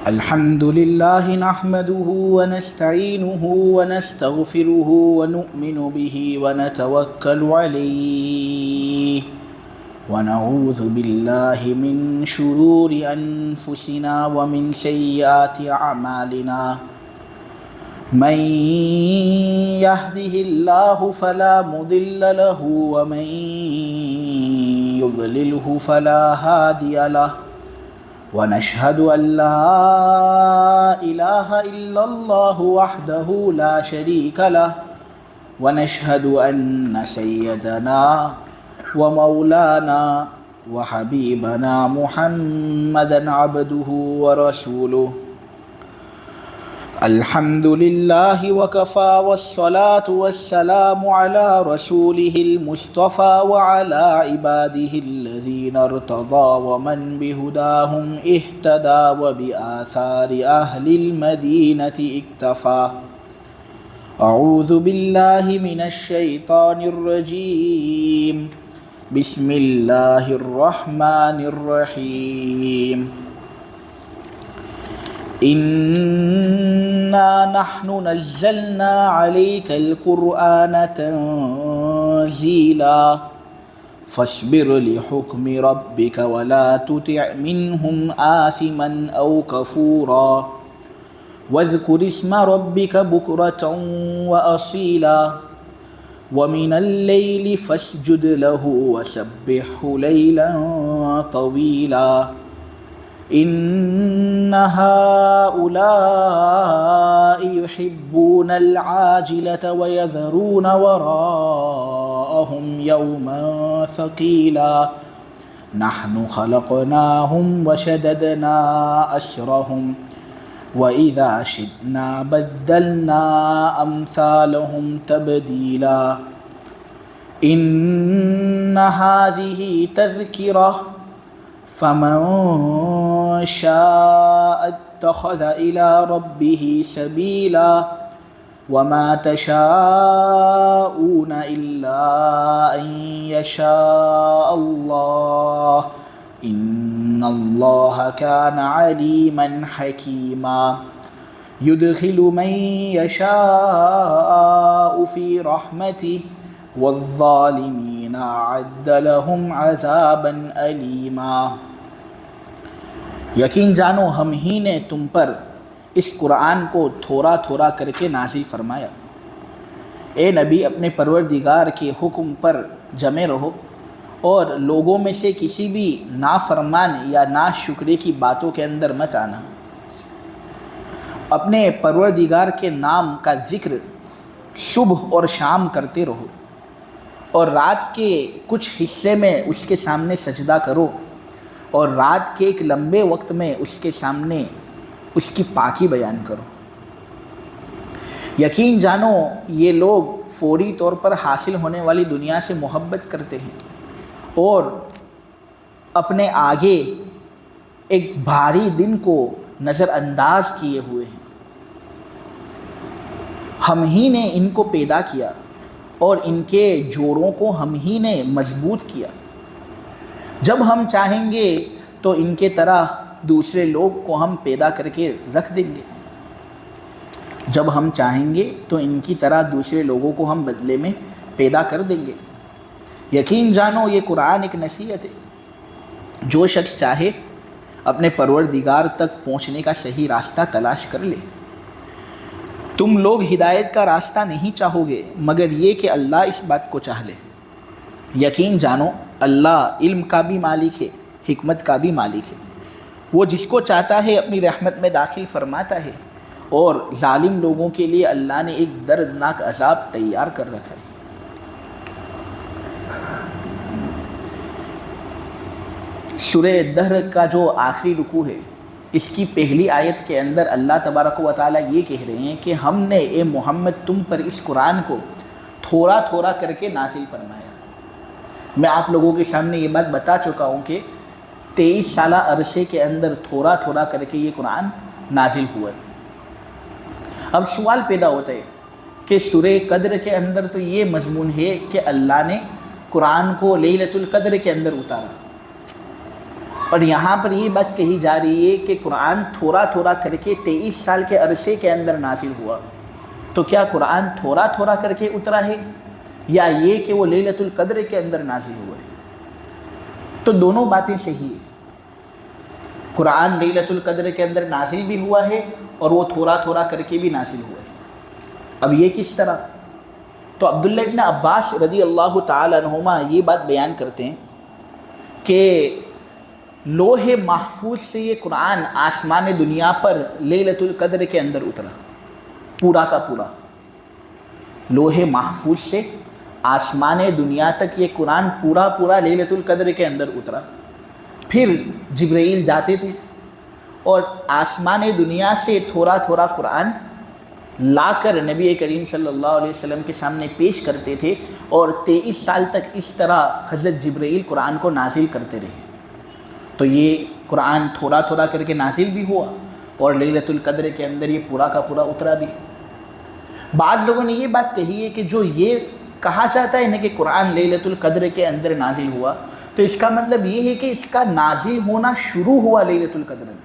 الحمد لله نحمده ونستعينه ونستغفره ونؤمن به ونتوكل عليه ونعوذ بالله من شرور أنفسنا ومن سيئات أعمالنا من يهده الله فلا مضل له ومن يضلله فلا هادي له ونشهد أن لا إله إلا الله وحده لا شريك له ونشهد أن سيدنا ومولانا وحبيبنا محمدا عبده ورسوله الحمد لله وكفى والصلاة والسلام على رسوله المصطفى وعلى عباده الذين ارتضى ومن بهداهم اهتدى وبآثار أهل المدينة اكتفى أعوذ بالله من الشيطان الرجيم بسم الله الرحمن الرحيم إنا نحن نزلنا عليك القرآن تنزيلا فاصبر لحكم ربك ولا تطع منهم آثما أو كفورا واذكر اسم ربك بكرة وأصيلا ومن الليل فاسجد له وسبحه ليلا طويلا إن هؤلاء يحبون العاجلة ويذرون وراءهم يوما ثقيلا نحن خلقناهم وشددنا أسرهم وإذا شئنا بدلنا أمثالهم تبديلا إن هذه تذكرة فمن شاء اتخذ إلى ربه سبيلا وما تشاءون إلا أن يشاء الله إن الله كان عليما حكيما يدخل من يشاء في رحمته والظالمين أعد لهم عذابا أليما یقین جانو ہم ہی نے تم پر اس قرآن کو تھوڑا تھوڑا کر کے نازل فرمایا۔ اے نبی اپنے پروردگار کے حکم پر جمے رہو اور لوگوں میں سے کسی بھی نافرمان یا ناشکرے کی باتوں کے اندر مت آنا۔ اپنے پروردگار کے نام کا ذکر صبح اور شام کرتے رہو اور رات کے کچھ حصے میں اس کے سامنے سجدہ کرو اور رات کے ایک لمبے وقت میں اس کے سامنے اس کی پاکی بیان کرو۔ یقین جانو یہ لوگ فوری طور پر حاصل ہونے والی دنیا سے محبت کرتے ہیں اور اپنے آگے ایک بھاری دن کو نظر انداز کیے ہوئے ہیں۔ ہم ہی نے ان کو پیدا کیا اور ان کے جوڑوں کو ہم ہی نے مضبوط کیا۔ جب ہم چاہیں گے تو ان کے طرح دوسرے لوگ کو ہم پیدا کر کے رکھ دیں گے۔ جب ہم چاہیں گے تو ان کی طرح دوسرے لوگوں کو ہم بدلے میں پیدا کر دیں گے۔ یقین جانو یہ قرآن ایک نصیحت ہے۔ جو شخص چاہے اپنے پروردگار تک پہنچنے کا صحیح راستہ تلاش کر لے۔ تم لوگ ہدایت کا راستہ نہیں چاہو گے مگر یہ کہ اللہ اس بات کو چاہ لے۔ یقین جانو اللہ علم کا بھی مالک ہے، حکمت کا بھی مالک ہے۔ وہ جس کو چاہتا ہے اپنی رحمت میں داخل فرماتا ہے اور ظالم لوگوں کے لیے اللہ نے ایک دردناک عذاب تیار کر رکھا ہے۔ سورہ دہر کا جو آخری رکوع ہے اس کی پہلی آیت کے اندر اللہ تبارک و تعالیٰ یہ کہہ رہے ہیں کہ ہم نے اے محمد تم پر اس قرآن کو تھوڑا تھوڑا کر کے نازل فرمایا۔ میں آپ لوگوں کے سامنے یہ بات بتا چکا ہوں کہ 23 سالہ عرصے کے اندر تھوڑا تھوڑا کر کے یہ قرآن نازل ہوا ہے۔ اب سوال پیدا ہوتا ہے کہ سورہ قدر کے اندر تو یہ مضمون ہے کہ اللہ نے قرآن کو لیلۃ القدر کے اندر اتارا، اور یہاں پر یہ بات کہی جا رہی ہے کہ قرآن تھوڑا تھوڑا کر کے 23 سال کے عرصے کے اندر نازل ہوا، تو کیا قرآن تھوڑا تھوڑا کر کے اترا ہے یا یہ کہ وہ لیلۃ القدر کے اندر نازل ہوا ہے؟ تو دونوں باتیں صحیح ہیں، قرآن لیلۃ القدر کے اندر نازل بھی ہوا ہے اور وہ تھوڑا تھوڑا کر کے بھی نازل ہوا ہے۔ اب یہ کس طرح؟ تو عبداللہ ابن عباس رضی اللہ تعالی عنہما یہ بات بیان کرتے ہیں کہ لوح محفوظ سے یہ قرآن آسمان دنیا پر لیلۃ القدر کے اندر اترا، پورا کا پورا لوح محفوظ سے آسمان دنیا تک یہ قرآن پورا پورا لیلۃ القدر کے اندر اترا۔ پھر جبرائیل جاتے تھے اور آسمان دنیا سے تھوڑا تھوڑا قرآن لا کر نبی کریم صلی اللہ علیہ وسلم کے سامنے پیش کرتے تھے، اور 23 سال تک اس طرح حضرت جبرائیل قرآن کو نازل کرتے رہے۔ تو یہ قرآن تھوڑا تھوڑا کر کے نازل بھی ہوا اور لیلۃ القدر کے اندر یہ پورا کا پورا اترا بھی۔ بعض لوگوں نے یہ بات کہی ہے کہ جو یہ کہا جاتا ہے نا کہ قرآن لیلۃ القدر کے اندر نازل ہوا، تو اس کا مطلب یہ ہے کہ اس کا نازل ہونا شروع ہوا لیلۃ القدر میں،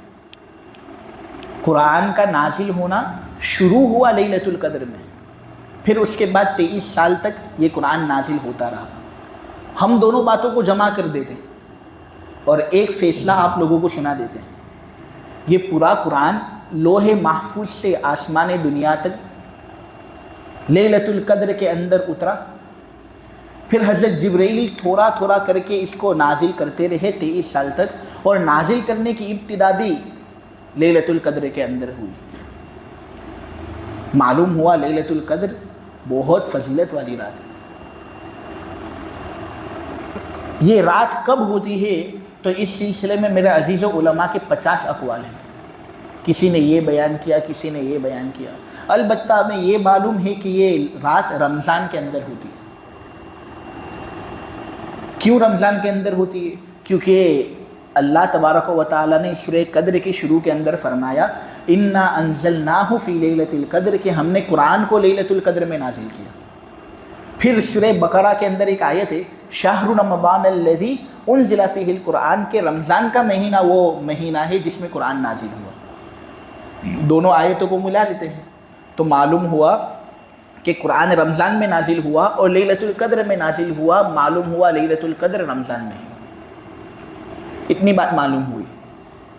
قرآن کا نازل ہونا شروع ہوا لیلۃ القدر میں، پھر اس کے بعد 23 سال تک یہ قرآن نازل ہوتا رہا۔ ہم دونوں باتوں کو جمع کر دیتے ہیں اور ایک فیصلہ آپ لوگوں کو سنا دیتے ہیں۔ یہ پورا قرآن لوح محفوظ سے آسمان دنیا تک لیلۃ القدر کے اندر اترا، پھر حضرت جبرائیل تھوڑا تھوڑا کر کے اس کو نازل کرتے رہے 23 سال تک، اور نازل کرنے کی ابتدا بھی لیلۃ القدر کے اندر ہوئی۔ معلوم ہوا لیلۃ القدر بہت فضیلت والی رات ہے۔ یہ رات کب ہوتی ہے؟ تو اس سلسلے میں میرے عزیز و علماء کے 50 اقوال ہیں، کسی نے یہ بیان کیا، کسی نے یہ بیان کیا۔ البتہ ہمیں یہ معلوم ہے کہ یہ رات رمضان کے اندر ہوتی ہے۔ کیوں رمضان کے اندر ہوتی ہے؟ کیونکہ اللہ تبارک و تعالیٰ نے سورہ قدر کے شروع کے اندر فرمایا انا انزلناہ فی لیلۃ القدر، کہ ہم نے قرآن کو لیلۃ القدر میں نازل کیا۔ پھر سورہ بقرہ کے اندر ایک آیت ہے شہر رمضان الذی انزل فیہ القرآن، کہ رمضان کا مہینہ وہ مہینہ ہے جس میں قرآن نازل ہوا۔ دونوں آیتوں کو ملا لیتے ہیں تو معلوم ہوا کہ قرآن رمضان میں نازل ہوا اور لیلۃ القدر میں نازل ہوا، معلوم ہوا لیلۃ القدر رمضان میں ہے۔ اتنی بات معلوم ہوئی۔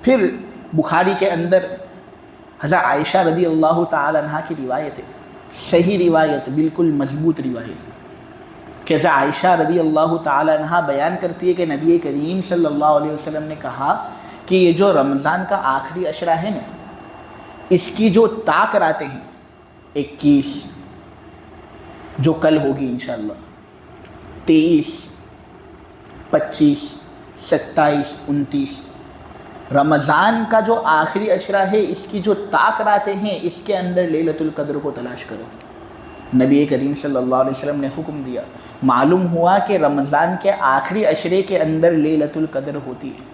پھر بخاری کے اندر حضرت عائشہ رضی اللہ تعالی عنہ کی روایت ہے، صحیح روایت، بالکل مضبوط روایت ہے، کہ حضرت عائشہ رضی اللہ تعالی عنہ بیان کرتی ہے کہ نبی کریم صلی اللہ علیہ وسلم نے کہا کہ یہ جو رمضان کا آخری عشرہ ہے نا، اس کی جو طاق راتیں ہیں 21 جو کل ہوگی انشاءاللہ، 23 25 27 29، رمضان کا جو آخری عشرہ ہے اس کی جو طاق راتیں ہیں اس کے اندر لیلۃ القدر کو تلاش کرو۔ نبی کریم صلی اللہ علیہ وسلم نے حکم دیا۔ معلوم ہوا کہ رمضان کے آخری عشرے کے اندر لیلۃ القدر ہوتی ہے،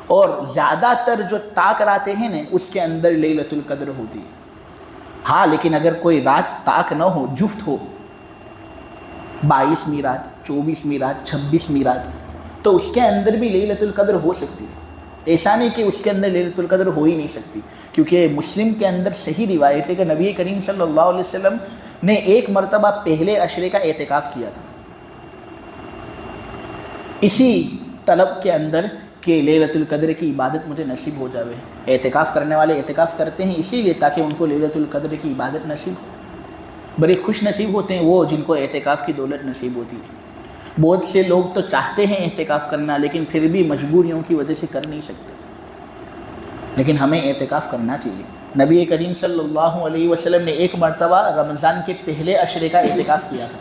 اور زیادہ تر جو طاق راتیں ہیں نا اس کے اندر لیلۃ القدر ہوتی ہے۔ ہاں لیکن اگر کوئی رات طاق نہ ہو، جفت ہو، 22ویں رات، 24ویں رات، 26ویں رات، تو اس کے اندر بھی لیلۃ القدر ہو سکتی ہے۔ ایسا نہیں کہ اس کے اندر لیلۃ القدر ہو ہی نہیں سکتی، کیونکہ مسلم کے اندر صحیح روایت ہے کہ نبی کریم صلی اللہ علیہ وسلم نے ایک مرتبہ پہلے عشرے کا اعتکاف کیا تھا، اسی طلب کے اندر کہ لیلۃ القدر کی عبادت مجھے نصیب ہو جاوے۔ اعتکاف کرنے والے اعتکاف کرتے ہیں اسی لیے تاکہ ان کو لیلۃ القدر کی عبادت نصیب ہو۔ بڑے خوش نصیب ہوتے ہیں وہ جن کو اعتکاف کی دولت نصیب ہوتی ہے۔ بہت سے لوگ تو چاہتے ہیں اعتکاف کرنا لیکن پھر بھی مجبوریوں کی وجہ سے کر نہیں سکتے، لیکن ہمیں اعتکاف کرنا چاہیے۔ نبی کریم صلی اللہ علیہ وسلم نے ایک مرتبہ رمضان کے پہلے عشرے کا اعتکاف کیا تھا،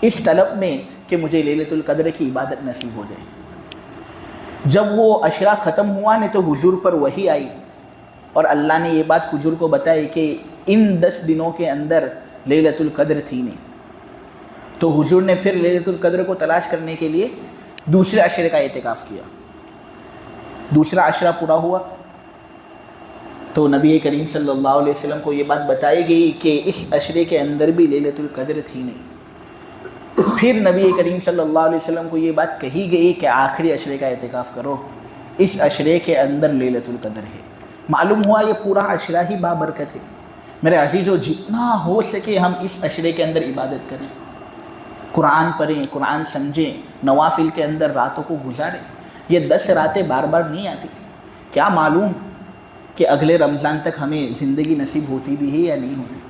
اس طلب میں کہ مجھے لیلۃ القدر کی عبادت نصیب ہو جائے۔ جب وہ عشرہ ختم ہوا نے تو حضور پر وحی آئی اور اللہ نے یہ بات حضور کو بتائی کہ ان 10 دنوں کے اندر لیلۃ القدر تھی نہیں، تو حضور نے پھر لیلۃ القدر کو تلاش کرنے کے لیے دوسرے عشرے کا اعتکاف کیا۔ دوسرا عشرہ پورا ہوا تو نبی کریم صلی اللہ علیہ وسلم کو یہ بات بتائی گئی کہ اس عشرے کے اندر بھی لیلۃ القدر تھی نہیں۔ پھر نبی کریم صلی اللہ علیہ وسلم کو یہ بات کہی گئی کہ آخری عشرے کا اعتکاف کرو، اس عشرے کے اندر لیلۃ القدر ہے۔ معلوم ہوا یہ پورا عشرہ ہی بابرکت ہے۔ میرے عزیزو، جتنا ہو سکے ہم اس عشرے کے اندر عبادت کریں، قرآن پڑھیں، قرآن سمجھیں، نوافل کے اندر راتوں کو گزاریں۔ یہ 10 راتیں بار بار نہیں آتی، کیا معلوم کہ اگلے رمضان تک ہمیں زندگی نصیب ہوتی بھی ہے یا نہیں ہوتی۔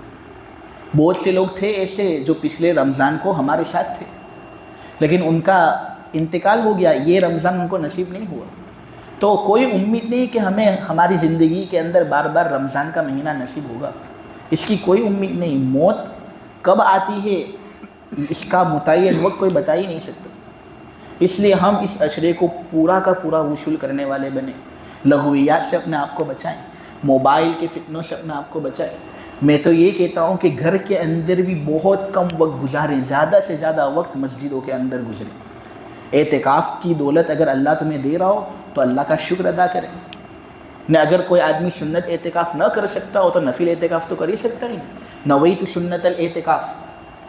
بہت سے لوگ تھے ایسے جو پچھلے رمضان کو ہمارے ساتھ تھے، لیکن ان کا انتقال ہو گیا، یہ رمضان ان کو نصیب نہیں ہوا۔ تو کوئی امید نہیں کہ ہمیں ہماری زندگی کے اندر بار بار رمضان کا مہینہ نصیب ہوگا، اس کی کوئی امید نہیں۔ موت کب آتی ہے اس کا متعین وقت کوئی بتا ہی نہیں سکتا۔ اس لیے ہم اس عشرے کو پورا کا پورا وصول کرنے والے بنیں، لغویات سے اپنے آپ کو بچائیں، موبائل کے فتنوں سے اپنے آپ کو بچائیں۔ میں تو یہ کہتا ہوں کہ گھر کے اندر بھی بہت کم وقت گزاریں، زیادہ سے زیادہ وقت مسجدوں کے اندر گزریں۔ اعتکاف کی دولت اگر اللہ تمہیں دے رہا ہو تو اللہ کا شکر ادا کریں۔ نہ اگر کوئی آدمی سنت اعتکاف نہ کر سکتا ہو تو نفل اعتکاف تو کر ہی سکتا ہی نہیں۔ نویت سنت الاعتکاف،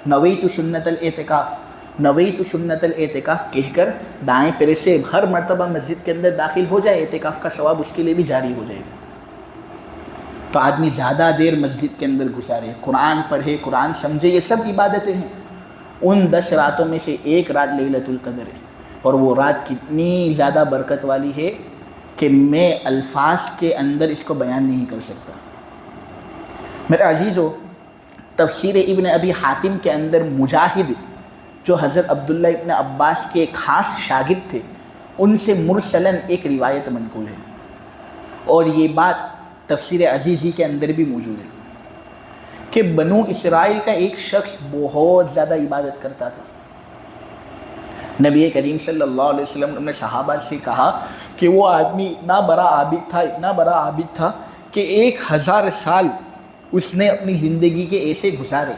نویت سنت الاعتکاف، نویت سنت الاعتکاف کہہ کر دائیں پیر سے ہر مرتبہ مسجد کے اندر داخل ہو جائے، اعتکاف کا ثواب اس کے لیے بھی جاری ہو جائے گا۔ تو آدمی زیادہ دیر مسجد کے اندر گزارے، قرآن پڑھے، قرآن سمجھے، یہ سب عبادتیں ہیں۔ ان 10 راتوں میں سے ایک رات لیلۃ القدر ہے، اور وہ رات کتنی زیادہ برکت والی ہے کہ میں الفاظ کے اندر اس کو بیان نہیں کر سکتا۔ میرے عزیزو، تفسیر ابن ابی حاتم کے اندر مجاہد جو حضرت عبداللہ ابن عباس کے خاص شاگرد تھے، ان سے مرسلاً ایک روایت منقول ہے، اور یہ بات تفسیر عزیزی کے اندر بھی موجود ہے کہ بنو اسرائیل کا ایک شخص بہت زیادہ عبادت کرتا تھا۔ نبی کریم صلی اللہ علیہ وسلم نے صحابہ سے کہا کہ وہ آدمی اتنا بڑا عابد تھا، اتنا بڑا عابد تھا کہ 1000 سال اس نے اپنی زندگی کے ایسے گزارے،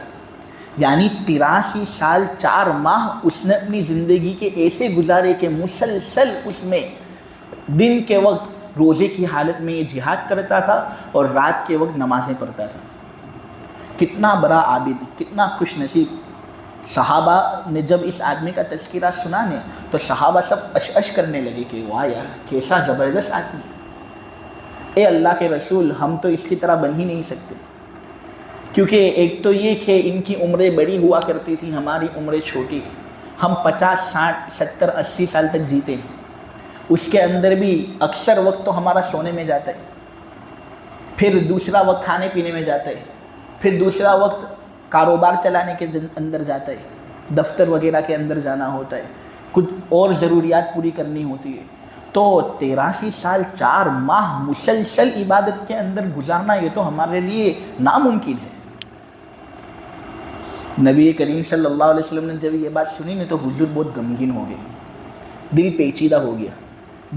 یعنی 83 سال 4 ماہ اس نے اپنی زندگی کے ایسے گزارے کہ مسلسل اس میں دن کے وقت روزے کی حالت میں یہ جہاد کرتا تھا اور رات کے وقت نمازیں پڑھتا تھا۔ کتنا بڑا عابد، کتنا خوش نصیب۔ صحابہ نے جب اس آدمی کا تذکرہ سنا نے تو صحابہ سب اش کرنے لگے کہ واہ یار کیسا زبردست آدمی، اے اللہ کے رسول ہم تو اس کی طرح بن ہی نہیں سکتے۔ کیونکہ ایک تو یہ کہ ان کی عمریں بڑی ہوا کرتی تھی، ہماری عمریں چھوٹی، ہم 50 60 70 80 سال تک جیتے ہیں، اس کے اندر بھی اکثر وقت تو ہمارا سونے میں جاتا ہے، پھر دوسرا وقت کھانے پینے میں جاتا ہے، پھر دوسرا وقت کاروبار چلانے کے اندر جاتا ہے، دفتر وغیرہ کے اندر جانا ہوتا ہے، کچھ اور ضروریات پوری کرنی ہوتی ہے۔ تو 83 سال 4 ماہ مسلسل عبادت کے اندر گزارنا یہ تو ہمارے لیے ناممکن ہے۔ نبی کریم صلی اللہ علیہ وسلم نے جب یہ بات سنی نا تو حضور بہت غمگین ہو گئے، دل پیچیدہ ہو گیا،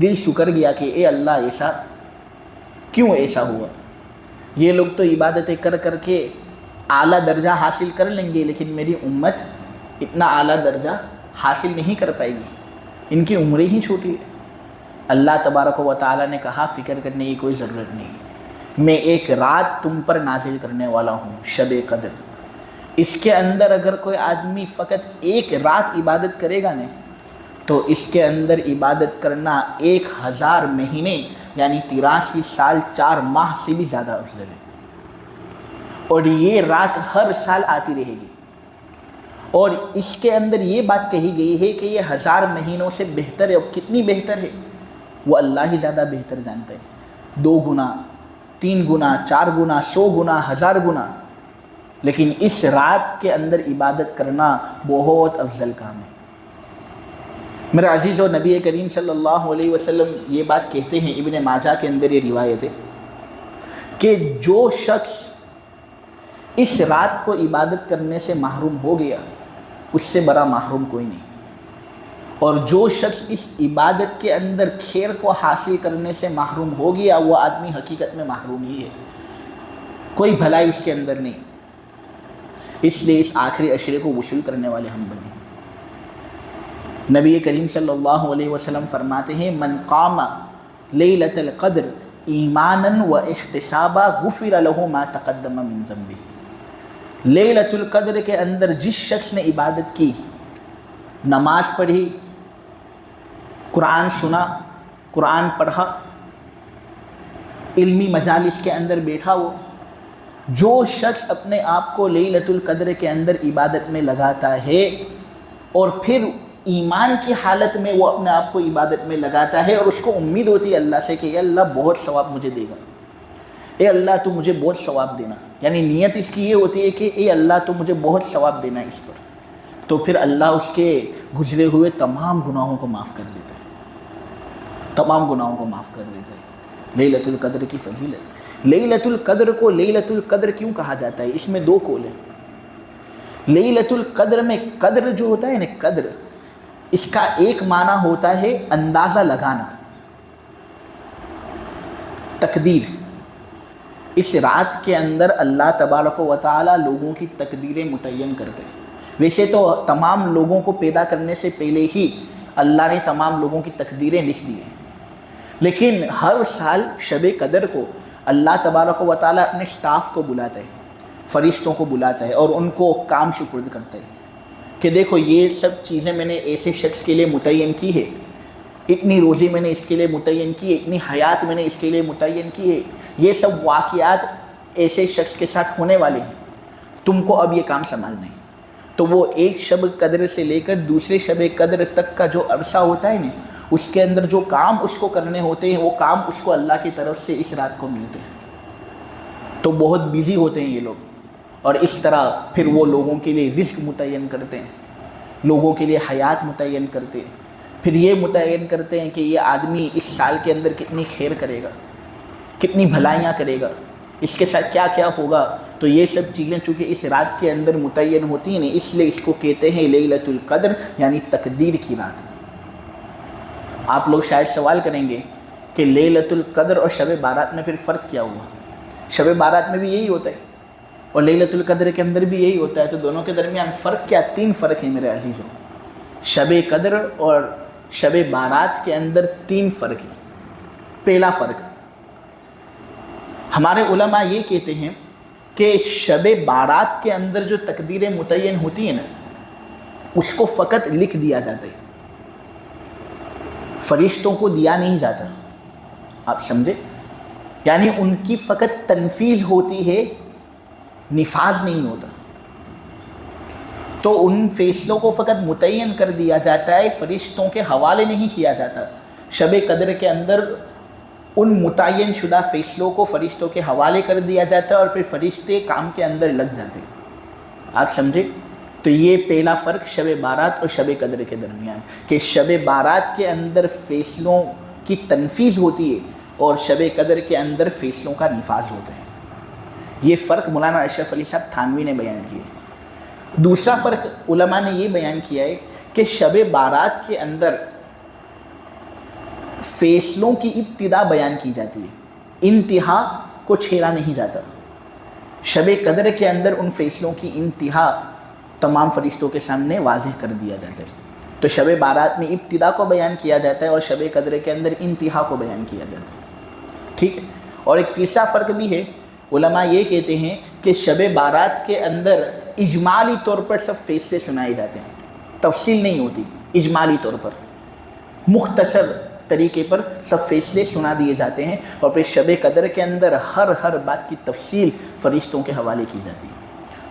دل سکڑ گیا کہ اے اللہ ایسا کیوں ایسا ہوا؟ یہ لوگ تو عبادتیں کر کر کے اعلیٰ درجہ حاصل کر لیں گے، لیکن میری امت اتنا اعلیٰ درجہ حاصل نہیں کر پائے گی، ان کی عمریں ہی چھوٹی ہے۔ اللہ تبارک و تعالیٰ نے کہا فکر کرنے کی کوئی ضرورت نہیں، میں ایک رات تم پر نازل کرنے والا ہوں، شب قدر۔ اس کے اندر اگر کوئی آدمی فقط ایک رات عبادت کرے گا نا تو اس کے اندر عبادت کرنا 1000 مہینے یعنی 83 سال 4 ماہ سے بھی زیادہ افضل ہے۔ اور یہ رات ہر سال آتی رہے گی، اور اس کے اندر یہ بات کہی گئی ہے کہ یہ 1000 مہینوں سے بہتر ہے۔ اور کتنی بہتر ہے وہ اللہ ہی زیادہ بہتر جانتا ہے، 2 گنا 3 گنا 4 گنا 100 گنا 1000 گنا، لیکن اس رات کے اندر عبادت کرنا بہت افضل کام ہے۔ میرے عزیز و نبی کریم صلی اللہ علیہ وسلم یہ بات کہتے ہیں، ابن ماجہ کے اندر یہ روایت ہے کہ جو شخص اس رات کو عبادت کرنے سے محروم ہو گیا اس سے بڑا محروم کوئی نہیں، اور جو شخص اس عبادت کے اندر خیر کو حاصل کرنے سے محروم ہو گیا وہ آدمی حقیقت میں محروم ہی ہے، کوئی بھلائی اس کے اندر نہیں۔ اس لیے اس آخری عشرے کو وصول کرنے والے ہم بنیں۔ نبی کریم صلی اللہ علیہ وسلم فرماتے ہیں من قام لیلۃ القدر ایمانا و احتسابا غفر له ما تقدم من ذنبه۔ لیلۃ القدر کے اندر جس شخص نے عبادت کی، نماز پڑھی، قرآن سنا، قرآن پڑھا، علمی مجالس کے اندر بیٹھا، وہ جو شخص اپنے آپ کو لیلۃ القدر کے اندر عبادت میں لگاتا ہے اور پھر ایمان کی حالت میں وہ اپنے آپ کو عبادت میں لگاتا ہے اور اس کو امید ہوتی ہے اللہ سے کہ اے اللہ بہت ثواب مجھے دے گا، اے اللہ تو مجھے بہت ثواب دینا، یعنی نیت اس کی یہ ہوتی ہے کہ اے اللہ تو مجھے بہت ثواب دینا اس پر، تو پھر اللہ اس کے گزرے ہوئے تمام گناہوں کو معاف کر دیتا ہے، تمام گناہوں کو معاف کر دیتا ہے۔ لیلۃ القدر کی فضیلت، لیلۃ القدر کو لیلۃ القدر کیوں کہا جاتا ہے؟ اس میں دو قول ہیں۔ لیلۃ القدر میں قدر جو ہوتا ہے نا، قدر، اس کا ایک معنی ہوتا ہے اندازہ لگانا، تقدیر۔ اس رات کے اندر اللہ تبارک و تعالی لوگوں کی تقدیریں متعین کرتے ہیں۔ ویسے تو تمام لوگوں کو پیدا کرنے سے پہلے ہی اللہ نے تمام لوگوں کی تقدیریں لکھ دی ہیں، لیکن ہر سال شب قدر کو اللہ تبارک و تعالی اپنے سٹاف کو بلاتا ہے، فرشتوں کو بلاتا ہے اور ان کو کام سپرد کرتا ہے کہ دیکھو یہ سب چیزیں میں نے ایسے شخص کے لیے متعین کی ہے، اتنی روزی میں نے اس کے لیے متعین کی ہے، اتنی حیات میں نے اس کے لیے متعین کی ہے، یہ سب واقعات ایسے شخص کے ساتھ ہونے والے ہیں، تم کو اب یہ کام سنبھالنا ہے۔ تو وہ ایک شب قدر سے لے کر دوسرے شب قدر تک کا جو عرصہ ہوتا ہے نا، اس کے اندر جو کام اس کو کرنے ہوتے ہیں وہ کام اس کو اللہ کی طرف سے اس رات کو ملتے ہیں، تو بہت بیزی ہوتے ہیں یہ لوگ، اور اس طرح پھر وہ لوگوں کے لیے رزق متعین کرتے ہیں، لوگوں کے لیے حیات متعین کرتے ہیں، پھر یہ متعین کرتے ہیں کہ یہ آدمی اس سال کے اندر کتنی خیر کرے گا، کتنی بھلائیاں کرے گا، اس کے ساتھ کیا کیا ہوگا۔ تو یہ سب چیزیں چونکہ اس رات کے اندر متعین ہوتی ہیں، اس لیے اس کو کہتے ہیں لیلۃ القدر، یعنی تقدیر کی رات۔ آپ لوگ شاید سوال کریں گے کہ لیلۃ القدر اور شب بارات میں پھر فرق کیا ہوا؟ شب بارات میں بھی یہی ہوتا ہے اور لیلۃ القدر کے اندر بھی یہی ہوتا ہے، تو دونوں کے درمیان فرق کیا؟ 3 فرق ہیں میرے عزیزوں۔ شب قدر اور شب بارات کے اندر 3 فرق ہیں۔ پہلا فرق، ہمارے علماء یہ کہتے ہیں کہ شب بارات کے اندر جو تقدیریں متعین ہوتی ہیں نا، اس کو فقط لکھ دیا جاتا ہے، فرشتوں کو دیا نہیں جاتا، آپ سمجھے؟ یعنی ان کی فقط تنفیذ ہوتی ہے، نفاذ نہیں ہوتا۔ تو ان فیصلوں کو فقط متعین کر دیا جاتا ہے، فرشتوں کے حوالے نہیں کیا جاتا۔ شب قدر کے اندر ان متعین شدہ فیصلوں کو فرشتوں کے حوالے کر دیا جاتا ہے اور پھر فرشتے کام کے اندر لگ جاتے ہیں، آپ سمجھے؟ تو یہ پہلا فرق شب بارات اور شب قدر کے درمیان، کہ شب بارات کے اندر فیصلوں کی تنفیذ ہوتی ہے اور شب قدر کے اندر فیصلوں کا نفاذ ہوتا ہے۔ یہ فرق مولانا اشرف علی صاحب تھانوی نے بیان کیا۔ دوسرا فرق علماء نے یہ بیان کیا ہے کہ شب بارات کے اندر فیصلوں کی ابتدا بیان کی جاتی ہے، انتہا کو چھیڑا نہیں جاتا۔ شب قدر کے اندر ان فیصلوں کی انتہا تمام فرشتوں کے سامنے واضح کر دیا جاتا ہے۔ تو شب بارات میں ابتدا کو بیان کیا جاتا ہے اور شب قدر کے اندر انتہا کو بیان کیا جاتا ہے، ٹھیک ہے؟ اور ایک تیسرا فرق بھی ہے، علماء یہ کہتے ہیں کہ شب بارات کے اندر اجمالی طور پر سب فیصلے سنائے جاتے ہیں، تفصیل نہیں ہوتی، اجمالی طور پر مختصر طریقے پر سب فیصلے سنا دیے جاتے ہیں، اور پھر شب قدر کے اندر ہر بات کی تفصیل فرشتوں کے حوالے کی جاتی ہے۔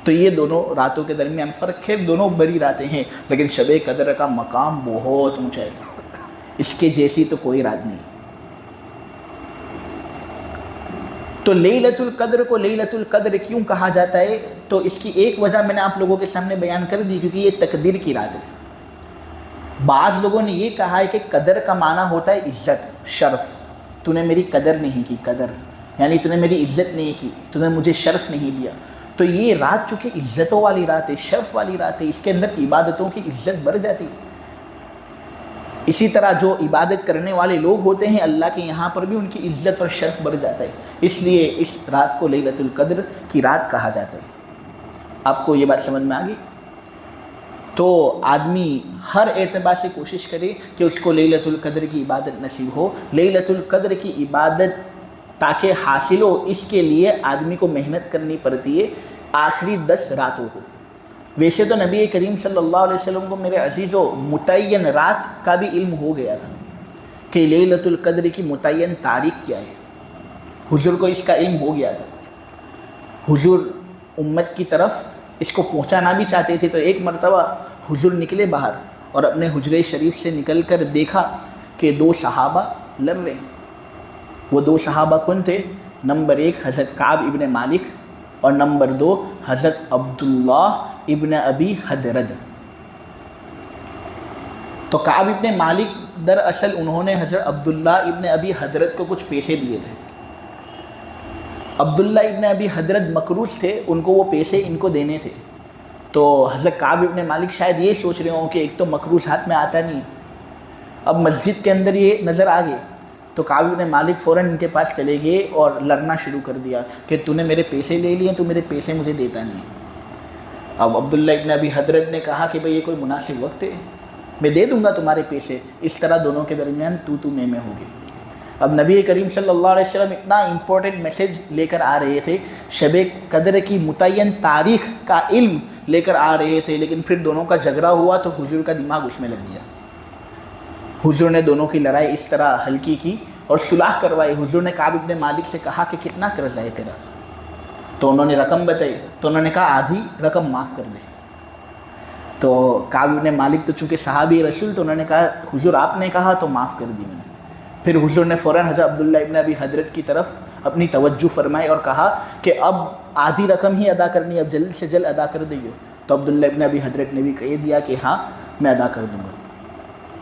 تو یہ دونوں راتوں کے درمیان فرق ہے، دونوں بڑی راتیں ہیں، لیکن شب قدر کا مقام بہت اونچا ہے، اس کے جیسی تو کوئی رات نہیں۔ تو لیلۃ القدر کو لیلۃ القدر کیوں کہا جاتا ہے؟ تو اس کی ایک وجہ میں نے آپ لوگوں کے سامنے بیان کر دی، کیونکہ یہ تقدیر کی رات ہے۔ بعض لوگوں نے یہ کہا ہے کہ قدر کا معنی ہوتا ہے عزت، شرف، تو نے میری قدر نہیں کی، قدر یعنی تو نے میری عزت نہیں کی، تو نے مجھے شرف نہیں دیا۔ تو یہ رات چونکہ عزتوں والی رات ہے، شرف والی رات ہے، اس کے اندر عبادتوں کی عزت بڑھ جاتی ہے۔ اسی طرح جو عبادت کرنے والے لوگ ہوتے ہیں اللہ کے یہاں پر بھی ان کی عزت اور شرف بڑھ جاتا ہے، اس لیے اس رات کو لیلۃ القدر کی رات کہا جاتا ہے۔ آپ کو یہ بات سمجھ میں آ گئی؟ تو آدمی ہر اعتبار سے کوشش کرے کہ اس کو لیلۃ القدر کی عبادت نصیب ہو۔ لیلۃ القدر کی عبادت تاکہ حاصل ہو، اس کے لیے آدمی کو محنت کرنی پڑتی ہے آخری 10 راتوں کو۔ ویسے تو نبی کریم صلی اللہ علیہ وسلم کو میرے عزیزوں متعین رات کا بھی علم ہو گیا تھا، کہ لیلۃ القدر کی متعین تاریخ کیا ہے۔ حضور کو اس کا علم ہو گیا تھا، حضور امت کی طرف اس کو پہنچانا بھی چاہتے تھے۔ تو ایک مرتبہ حضور نکلے باہر اور اپنے حجرے شریف سے نکل کر دیکھا کہ دو صحابہ لڑ رہے ہیں۔ وہ دو صحابہ کون تھے؟ نمبر 1 حضرت کعب ابن مالک اور نمبر 2 حضرت عبداللہ ابن ابی حدرد۔ تو کعب ابن مالک دراصل انہوں نے حضرت عبداللہ ابن ابی حدرد کو کچھ پیسے دیے تھے۔ عبداللہ ابن ابی حدرد مقروض تھے، ان کو وہ پیسے ان کو دینے تھے۔ تو حضرت کعب ابن مالک شاید یہ سوچ رہے ہوں کہ ایک تو مقروض ہاتھ میں آتا نہیں، اب مسجد کے اندر یہ نظر آ گئے تو کعب ابن مالک فوراً ان کے پاس چلے گئے اور لڑنا شروع کر دیا کہ تو نے میرے پیسے لے لیے، تو میرے پیسے مجھے دیتا نہیں۔ اب عبداللہ ابن ابی حدرد نے کہا کہ بھئی یہ کوئی مناسب وقت ہے، میں دے دوں گا تمہارے پیسے۔ اس طرح دونوں کے درمیان تو میں ہوگی۔ اب نبی کریم صلی اللہ علیہ وسلم اتنا امپورٹنٹ میسیج لے کر آ رہے تھے، شب قدر کی متعین تاریخ کا علم لے کر آ رہے تھے، لیکن پھر دونوں کا جھگڑا ہوا تو حضور کا دماغ اس میں لگ گیا۔ حضور نے دونوں کی لڑائی اس طرح ہلکی کی اور صلح کروائی۔ حضور نے کعب ابن مالک سے کہا کہ کتنا قرض ہے تیرا؟ تو انہوں نے رقم بتائی، تو انہوں نے کہا آدھی رقم معاف کر دے۔ تو کعب ابن مالک تو چونکہ صحابی رسول، تو انہوں نے کہا حضور آپ نے کہا تو معاف کر دی میں نے۔ پھر حضور نے فوراً حضرت عبداللہ ابن ابی حدرد کی طرف اپنی توجہ فرمائی اور کہا کہ اب آدھی رقم ہی ادا کرنی، اب جلد سے جلد ادا کر دیو۔ تو عبداللہ ابن ابی حدرد نے بھی کہہ دیا کہ ہاں میں ادا کر دوں گا۔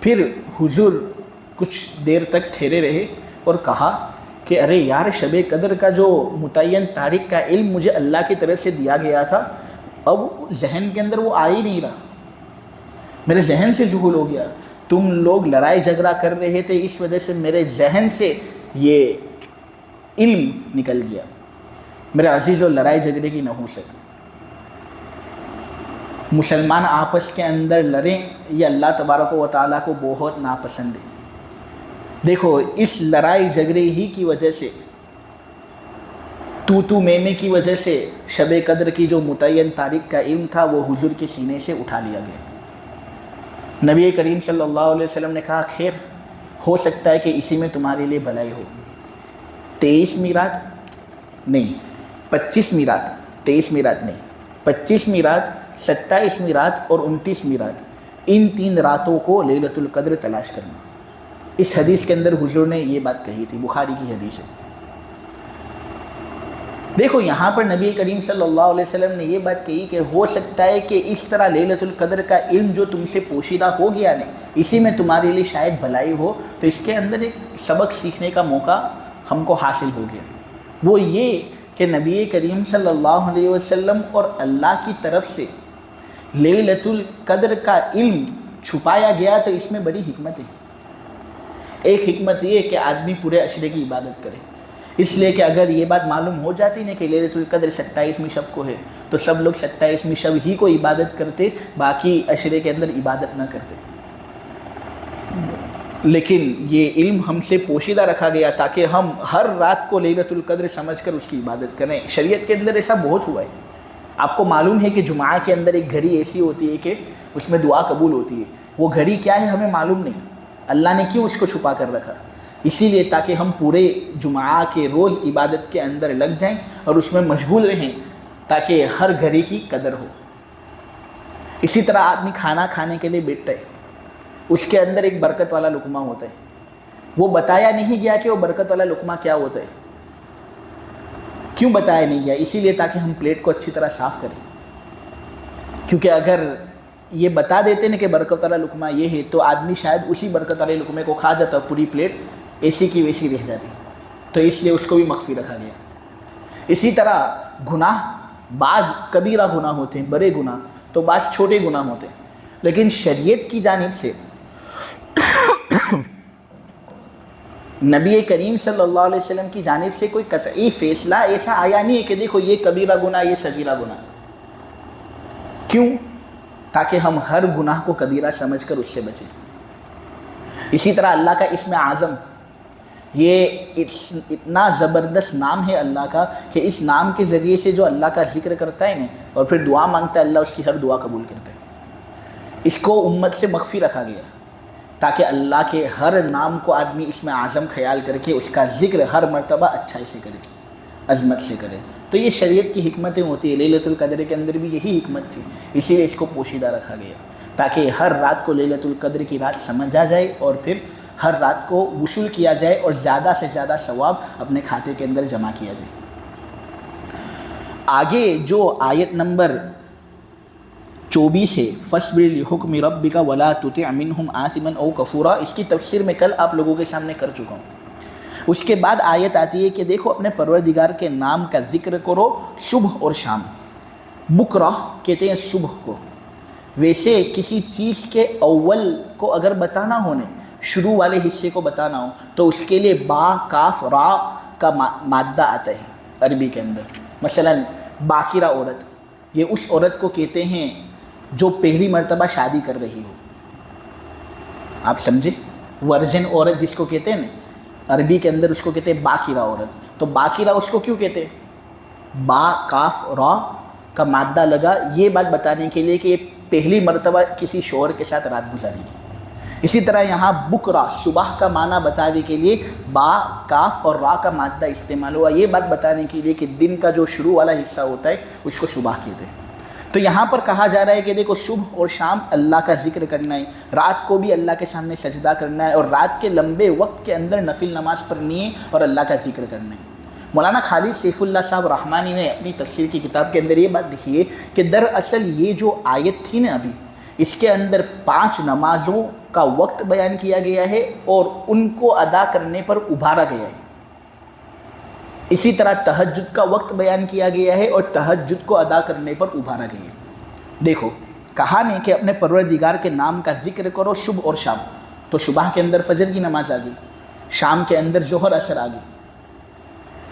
پھر حضور کچھ دیر تک ٹھہرے رہے اور کہا کہ ارے یار، شب قدر کا جو متعین تاریخ کا علم مجھے اللہ کی طرف سے دیا گیا تھا، اب ذہن کے اندر وہ آ ہی نہیں رہا، میرے ذہن سے ذہول ہو گیا۔ تم لوگ لڑائی جھگڑا کر رہے تھے، اس وجہ سے میرے ذہن سے یہ علم نکل گیا۔ میرے عزیزو، لڑائی جھگڑے کی نحوست، مسلمان آپس کے اندر لڑیں، یہ اللہ تبارک و تعالیٰ کو بہت ناپسند ہے۔ دیکھو، اس لڑائی جھگڑے ہی کی وجہ سے، تو میں کی وجہ سے شب قدر کی جو متعین تاریخ کا علم تھا وہ حضور کے سینے سے اٹھا لیا گیا۔ نبی کریم صلی اللہ علیہ وسلم نے کہا خیر ہو سکتا ہے کہ اسی میں تمہارے لیے بھلائی ہو۔ 23 میرات نہیں، 25 میرات، 23 میرات نہیں، 25 میرات، 27 میرات اور 29 میرات، ان 3 راتوں کو لیلۃ القدر تلاش کرنا۔ اس حدیث کے اندر حضور نے یہ بات کہی تھی، بخاری کی حدیث ہے۔ دیکھو یہاں پر نبی کریم صلی اللہ علیہ وسلم نے یہ بات کہی کہ ہو سکتا ہے کہ اس طرح لیلۃ القدر کا علم جو تم سے پوشیدہ ہو گیا نہیں، اسی میں تمہارے لیے شاید بھلائی ہو۔ تو اس کے اندر ایک سبق سیکھنے کا موقع ہم کو حاصل ہو گیا، وہ یہ کہ نبی کریم صلی اللہ علیہ وسلم اور اللہ کی طرف سے لیلۃ القدر کا علم چھپایا گیا، تو اس میں بڑی حکمت ہے۔ ایک حکمت یہ کہ آدمی پورے عشرے کی عبادت کرے، اس لیے کہ اگر یہ بات معلوم ہو جاتی نا کہ لیلۃ القدر 27ویں شب کو ہے، تو سب لوگ 27ویں شب ہی کو عبادت کرتے، باقی عشرے کے اندر عبادت نہ کرتے۔ لیکن یہ علم ہم سے پوشیدہ رکھا گیا تاکہ ہم ہر رات کو لیلۃ القدر سمجھ کر اس کی عبادت کریں۔ شریعت کے اندر ایسا بہت ہوا ہے۔ آپ کو معلوم ہے کہ جمعہ کے اندر ایک گھڑی ایسی ہوتی ہے کہ اس میں دعا قبول ہوتی ہے، وہ گھڑی کیا ہے ہمیں معلوم نہیں، اللہ نے کیوں اس کو چھپا کر رکھا؟ اسی لیے تاکہ ہم پورے جمعہ کے روز عبادت کے اندر لگ جائیں اور اس میں مشغول رہیں، تاکہ ہر گھڑی کی قدر ہو۔ اسی طرح آدمی کھانا کھانے کے لیے بیٹھتا ہے، اس کے اندر ایک برکت والا لقمہ ہوتا ہے، وہ بتایا نہیں گیا کہ وہ برکت والا لقمہ کیا ہوتا ہے۔ کیوں بتایا نہیں گیا؟ اسی لیے تاکہ ہم پلیٹ کو اچھی طرح صاف کریں، کیونکہ اگر یہ بتا دیتے نا کہ برکت والا لقمہ یہ ہے، تو آدمی شاید اسی برکت والے لقمے کو کھا جاتا، پوری پلیٹ ایسی کی ویسی رہ جاتی، تو اس لیے اس کو بھی مخفی رکھا گیا۔ اسی طرح گناہ، بعض کبیرہ گناہ ہوتے ہیں، بڑے گناہ، تو بعض چھوٹے گناہ ہوتے ہیں، لیکن شریعت کی جانب سے نبی کریم صلی اللہ علیہ وسلم کی جانب سے کوئی قطعی فیصلہ ایسا آیا نہیں ہے کہ دیکھو یہ کبیرہ گناہ، یہ صغیرہ گناہ۔ کیوں؟ تاکہ ہم ہر گناہ کو کبیرہ سمجھ کر اس سے بچیں۔ اسی طرح اللہ کا اسم اعظم، یہ اتنا زبردست نام ہے اللہ کا کہ اس نام کے ذریعے سے جو اللہ کا ذکر کرتا ہے نا اور پھر دعا مانگتا ہے، اللہ اس کی ہر دعا قبول کرتا ہے۔ اس کو امت سے مخفی رکھا گیا، تاکہ اللہ کے ہر نام کو آدمی اسم اعظم خیال کر کے اس کا ذکر ہر مرتبہ اچھائی سے کرے، عظمت سے کرے۔ تو یہ شریعت کی حکمتیں ہوتی ہیں۔ لیلۃ القدر کے اندر بھی یہی حکمت تھی، اسی لیے اس کو پوشیدہ رکھا گیا تاکہ ہر رات کو لیلۃ القدر کی رات سمجھ آ جائے اور پھر ہر رات کو وصول کیا جائے اور زیادہ سے زیادہ ثواب اپنے کھاتے کے اندر جمع کیا جائے۔ آگے جو آیت نمبر 24 ہے، فَاصْبِرْ لِحُکْمِ رَبِّکَ وَلَا تُطِعْ مِنْہُمْ آثِمًا أَوْ کَفُورًا، اس کی تفسیر میں کل آپ لوگوں کے سامنے کر چکا ہوں۔ اس کے بعد آیت آتی ہے کہ دیکھو اپنے پروردگار کے نام کا ذکر کرو صبح اور شام۔ بکرہ کہتے ہیں صبح کو۔ ویسے کسی چیز کے اول کو اگر بتانا ہونے، شروع والے حصے کو بتانا ہو تو اس کے لیے با، کاف، را کا مادہ آتا ہے عربی کے اندر۔ مثلا باکرہ عورت، یہ اس عورت کو کہتے ہیں جو پہلی مرتبہ شادی کر رہی ہو۔ آپ سمجھے؟ ورجن عورت جس کو کہتے ہیں نا، عربی کے اندر اس کو کہتے ہیں باکرہ عورت۔ تو باکرہ اس کو کیوں کہتے ہیں؟ با، کاف، را کا مادہ لگا یہ بات بتانے کے لیے کہ یہ پہلی مرتبہ کسی شوہر کے ساتھ رات گزارے گی۔ اسی طرح یہاں بکرہ صبح کا معنی بتانے کے لیے با، کاف اور را کا مادہ استعمال ہوا، یہ بات بتانے کے لیے کہ دن کا جو شروع والا حصہ ہوتا ہے اس کو صبح کہتے ہیں۔ تو یہاں پر کہا جا رہا ہے کہ دیکھو صبح اور شام اللہ کا ذکر کرنا ہے، رات کو بھی اللہ کے سامنے سجدہ کرنا ہے اور رات کے لمبے وقت کے اندر نفل نماز پڑھنی ہے اور اللہ کا ذکر کرنا ہے۔ مولانا خالد سیف اللہ صاحب رحمانی نے اپنی تفسیر کی کتاب کے اندر یہ بات لکھی ہے کہ دراصل یہ جو آیت تھی نا ابھی، اس کے اندر 5 نمازوں کا وقت بیان کیا گیا ہے اور ان کو ادا کرنے پر ابھارا گیا ہے۔ اسی طرح تہجد کا وقت بیان کیا گیا ہے اور تہجد کو ادا کرنے پر ابھارا گیا ہے۔ دیکھو کہا نہیں کہ اپنے پروردگار کے نام کا ذکر کرو صبح اور شام، تو صبح کے اندر فجر کی نماز آ گئی، شام کے اندر ظہر اثر آ گئی۔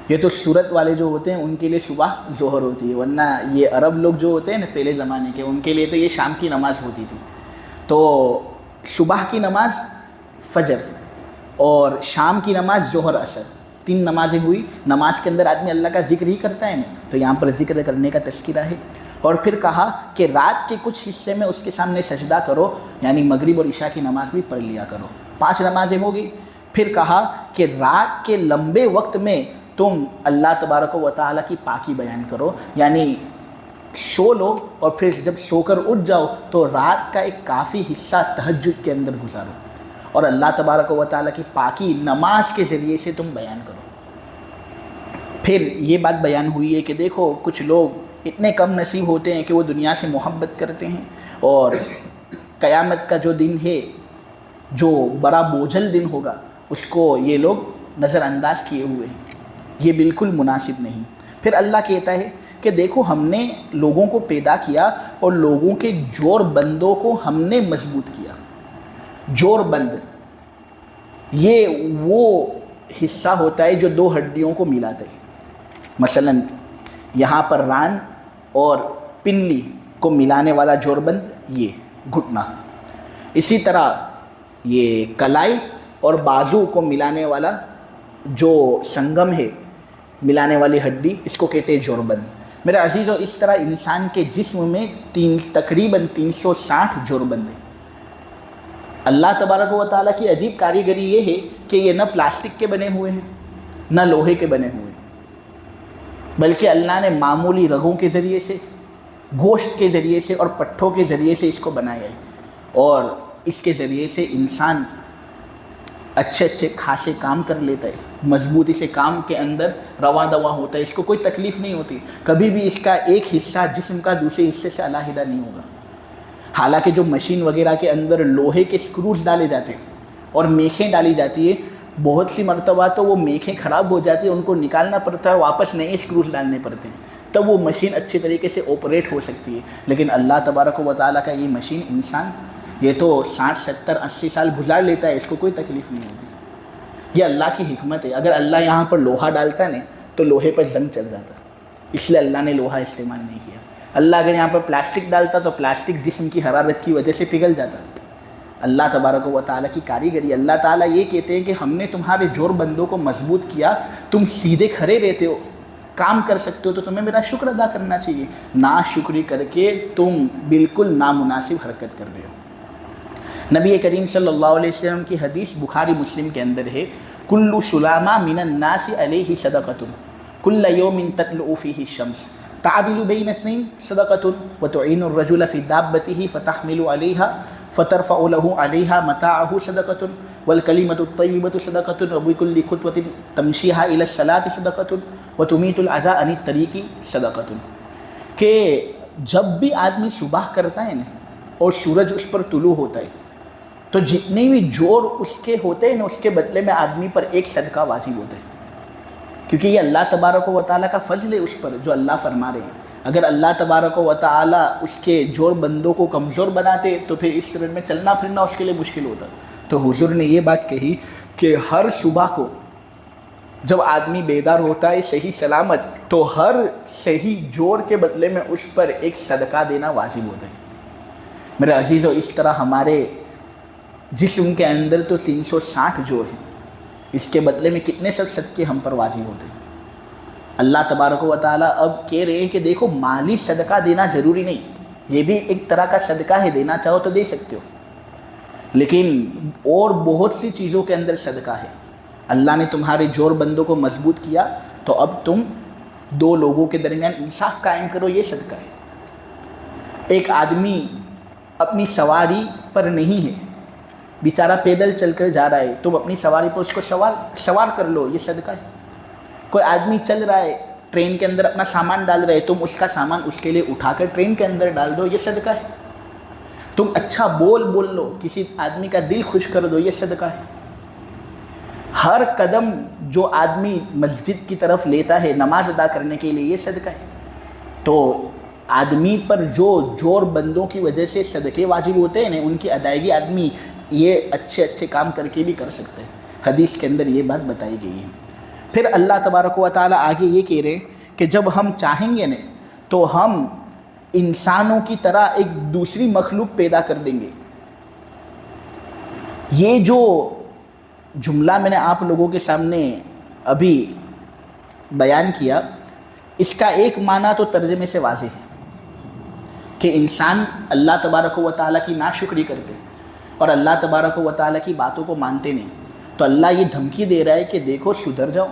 یہ تو سورت والے جو ہوتے ہیں ان کے لیے صبح ظہر ہوتی ہے، ورنہ یہ عرب لوگ جو ہوتے ہیں نا پہلے زمانے کے، ان کے لیے تو یہ شام کی نماز ہوتی تھی۔ تو صبح کی نماز فجر اور شام کی نماز ظہر اثر، 3 نمازیں ہوئی۔ نماز کے اندر آدمی اللہ کا ذکر ہی کرتا ہے نا، تو یہاں پر ذکر کرنے کا تذکرہ ہے۔ اور پھر کہا کہ رات کے کچھ حصے میں اس کے سامنے سجدہ کرو، یعنی مغرب اور عشاء کی نماز بھی پڑھ لیا کرو۔ 5 نمازیں ہو گئی۔ پھر کہا کہ رات کے لمبے وقت میں تم اللہ تبارک و تعالیٰ کی پاکی بیان کرو، یعنی سو لو اور پھر جب سو کر اٹھ جاؤ تو رات کا ایک کافی حصہ تہجد کے اندر گزارو اور اللہ تبارک و تعالیٰ کی پاکی نماز کے ذریعے سے تم بیان کرو۔ پھر یہ بات بیان ہوئی ہے کہ دیکھو کچھ لوگ اتنے کم نصیب ہوتے ہیں کہ وہ دنیا سے محبت کرتے ہیں اور قیامت کا جو دن ہے، جو بڑا بوجھل دن ہوگا، اس کو یہ لوگ نظر انداز کیے ہوئے ہیں۔ یہ بالکل مناسب نہیں۔ پھر اللہ کہتا ہے کہ دیکھو ہم نے لوگوں کو پیدا کیا اور لوگوں کے جوڑ بندوں کو ہم نے مضبوط کیا۔ جوڑ بند یہ وہ حصہ ہوتا ہے جو 2 ہڈیوں کو ملاتا ہے۔ مثلا یہاں پر ران اور پنلی کو ملانے والا جوڑ بند یہ گھٹنا، اسی طرح یہ کلائی اور بازو کو ملانے والا جو سنگم ہے، ملانے والی ہڈی، اس کو کہتے ہیں جوڑ بند۔ میرے عزیزو، اس طرح انسان کے جسم میں تقریباً 360 جوڑ بند ہیں۔ اللہ تبارک و تعالیٰ کی عجیب کاریگری یہ ہے کہ یہ نہ پلاسٹک کے بنے ہوئے ہیں نہ لوہے کے بنے ہوئے ہیں، بلکہ اللہ نے معمولی رگوں کے ذریعے سے، گوشت کے ذریعے سے اور پٹھوں کے ذریعے سے اس کو بنایا ہے، اور اس کے ذریعے سے انسان اچھے اچھے خاصے کام کر لیتا ہے، مضبوطی سے کام کے اندر رواں دواں ہوتا ہے، اس کو کوئی تکلیف نہیں ہوتی، کبھی بھی اس کا ایک حصہ جسم کا دوسرے حصے سے علیحدہ نہیں ہوگا۔ حالانکہ جو مشین وغیرہ کے اندر لوہے کے سکروز ڈالے جاتے ہیں اور میخیں ڈالی جاتی ہے، بہت سی مرتبہ تو وہ میخیں خراب ہو جاتی ہیں، ان کو نکالنا پڑتا ہے، واپس نئے سکروز ڈالنے پڑتے ہیں، تب وہ مشین اچھی طریقے سے آپریٹ ہو سکتی ہے۔ لیکن اللہ تبارک و تعالیٰ کا یہ مشین انسان یہ تو 60 70 80 سال گزار لیتا ہے، اس کو کوئی تکلیف نہیں ہوتی۔ یہ اللہ کی حکمت ہے۔ اگر اللہ یہاں پر لوہا ڈالتا ہے تو لوہے پر زنگ چل جاتا، اس لیے اللہ نے لوہا استعمال نہیں کیا۔ اللہ اگر یہاں پر پلاسٹک ڈالتا تو پلاسٹک جسم کی حرارت کی وجہ سے پگھل جاتا۔ اللہ تبارک و تعالیٰ کی کاریگری۔ اللہ تعالیٰ یہ کہتے ہیں کہ ہم نے تمہارے جوڑ بندوں کو مضبوط کیا، تم سیدھے کھڑے رہتے ہو، کام کر سکتے ہو، تو تمہیں میرا شکر ادا کرنا چاہیے۔ ناشکری کر کے تم بالکل نامناسب حرکت کر رہے ہو۔ نبی کریم صلی اللہ علیہ وسلم کی حدیث بخاری مسلم کے اندر ہے، کل سلامہ من الناس علیہ صدقۃ کل یوم تطلع فیہ الشمس تعدل بین اثنین صدقۃ وتعین الرجل فی دابتہ فتحمل علیہا فترفع له علیہا متاعہ صدقۃ والکلمۃ الطیبۃ صدقۃ وبکل خطوۃ تمشیہا الی الصلاۃ صدقۃ وتمیت الاذی عن الطریق صدقۃ. کہ جب بھی آدمی صبح کرتا ہے نا اور سورج اس پر طلوع ہوتا ہے تو جتنے بھی جوڑ اس کے ہوتے ہیں نا اس کے بدلے میں آدمی پر ایک صدقہ واجب ہوتا ہے، کیونکہ یہ اللہ تبارک و تعالیٰ کا فضل ہے اس پر جو اللہ فرما رہے ہیں. اگر اللہ تبارک و تعالیٰ اس کے جوڑ بندوں کو کمزور بناتے تو پھر اس سورج میں چلنا پھرنا اس کے لیے مشکل ہوتا. تو حضور نے یہ بات کہی کہ ہر صبح کو جب آدمی بیدار ہوتا ہے صحیح سلامت تو ہر صحیح جوڑ کے بدلے میں اس پر ایک صدقہ دینا واجب ہوتا ہے. میرے عزیزو، اس طرح ہمارے جسم کے اندر تو 360 جوڑ ہیں، اس کے بدلے میں کتنے سب صدقے ہم پر واجب ہوتے ہیں. اللہ تبارک و تعالیٰ اب کہہ رہے ہیں کہ دیکھو مالی صدقہ دینا ضروری نہیں، یہ بھی ایک طرح کا صدقہ ہے، دینا چاہو تو دے سکتے ہو، لیکن اور بہت سی چیزوں کے اندر صدقہ ہے. اللہ نے تمہارے جوڑ بندوں کو مضبوط کیا تو اب تم دو لوگوں کے درمیان انصاف قائم کرو، یہ صدقہ ہے. ایک آدمی اپنی سواری پر نہیں ہے، بیچارہ پیدل چل کر جا رہا ہے، تم اپنی سواری پر اس کو سوار کر لو، یہ صدقہ ہے. کوئی آدمی چل رہا ہے ٹرین کے اندر اپنا سامان ڈال رہے، تم اس کا سامان اس کے لیے اٹھا کر ٹرین کے اندر ڈال دو، یہ صدقہ ہے. تم اچھا بول لو، کسی آدمی کا دل خوش کر دو، یہ صدقہ ہے. ہر قدم جو آدمی مسجد کی طرف لیتا ہے نماز ادا کرنے کے لیے، یہ صدقہ ہے. تو آدمی پر جو جوڑ بندوں کی وجہ سے صدقے واجب ہوتے ہیں نا، ان کی ادائیگی آدمی یہ اچھے کام کر کے بھی کر سکتے ہیں. حدیث کے اندر یہ بات بتائی گئی ہے. پھر اللہ تبارک و تعالیٰ آگے یہ کہہ رہے ہیں کہ جب ہم چاہیں گے نا تو ہم انسانوں کی طرح ایک دوسری مخلوق پیدا کر دیں گے. یہ جو جملہ میں نے آپ لوگوں کے سامنے ابھی بیان کیا، اس کا ایک معنی تو ترجمے سے واضح ہے کہ انسان اللہ تبارک و تعالیٰ کی ناشکری کرتے اور اللہ تبارک و تعالیٰ کی باتوں کو مانتے نہیں. تو اللہ یہ دھمکی دے رہا ہے کہ دیکھو سدھر جاؤ،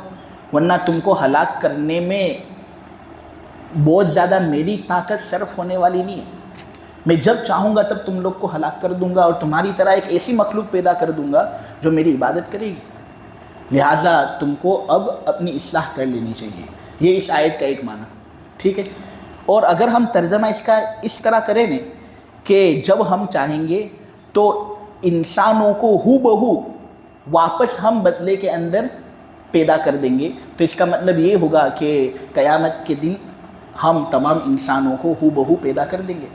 ورنہ تم کو ہلاک کرنے میں بہت زیادہ میری طاقت صرف ہونے والی نہیں ہے. میں جب چاہوں گا تب تم لوگ کو ہلاک کر دوں گا اور تمہاری طرح ایک ایسی مخلوق پیدا کر دوں گا جو میری عبادت کرے گی. لہٰذا تم کو اب اپنی اصلاح کر لینی چاہیے. یہ اس آیت کا ایک معنی، ٹھیک ہے. اور اگر ہم ترجمہ اس کا اس طرح کریں نا کہ جب ہم چاہیں گے تو انسانوں کو ہو بہو واپس ہم بدلے کے اندر پیدا کر دیں گے، تو اس کا مطلب یہ ہوگا کہ قیامت کے دن ہم تمام انسانوں کو ہو بہو پیدا کر دیں گے.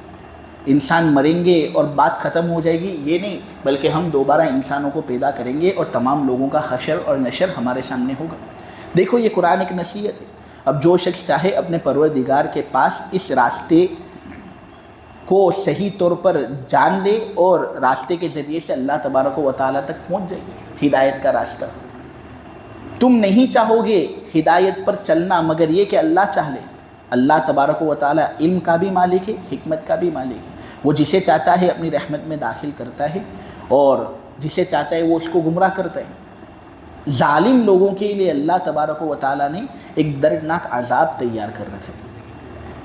انسان مریں گے اور بات ختم ہو جائے گی، یہ نہیں، بلکہ ہم دوبارہ انسانوں کو پیدا کریں گے اور تمام لوگوں کا حشر اور نشر ہمارے سامنے ہوگا. دیکھو یہ قرآن ایک نصیحت ہے. اب جو شخص چاہے اپنے پروردگار کے پاس اس راستے کو صحیح طور پر جان لے اور راستے کے ذریعے سے اللہ تبارک و تعالیٰ تک پہنچ جائے. ہدایت کا راستہ تم نہیں چاہو گے ہدایت پر چلنا مگر یہ کہ اللہ چاہ لے. اللہ تبارک و تعالیٰ علم کا بھی مالک ہے، حکمت کا بھی مالک ہے. وہ جسے چاہتا ہے اپنی رحمت میں داخل کرتا ہے اور جسے چاہتا ہے وہ اس کو گمراہ کرتا ہے. ظالم لوگوں کے لیے اللہ تبارک و تعالیٰ نے ایک دردناک عذاب تیار کر رکھا ہے.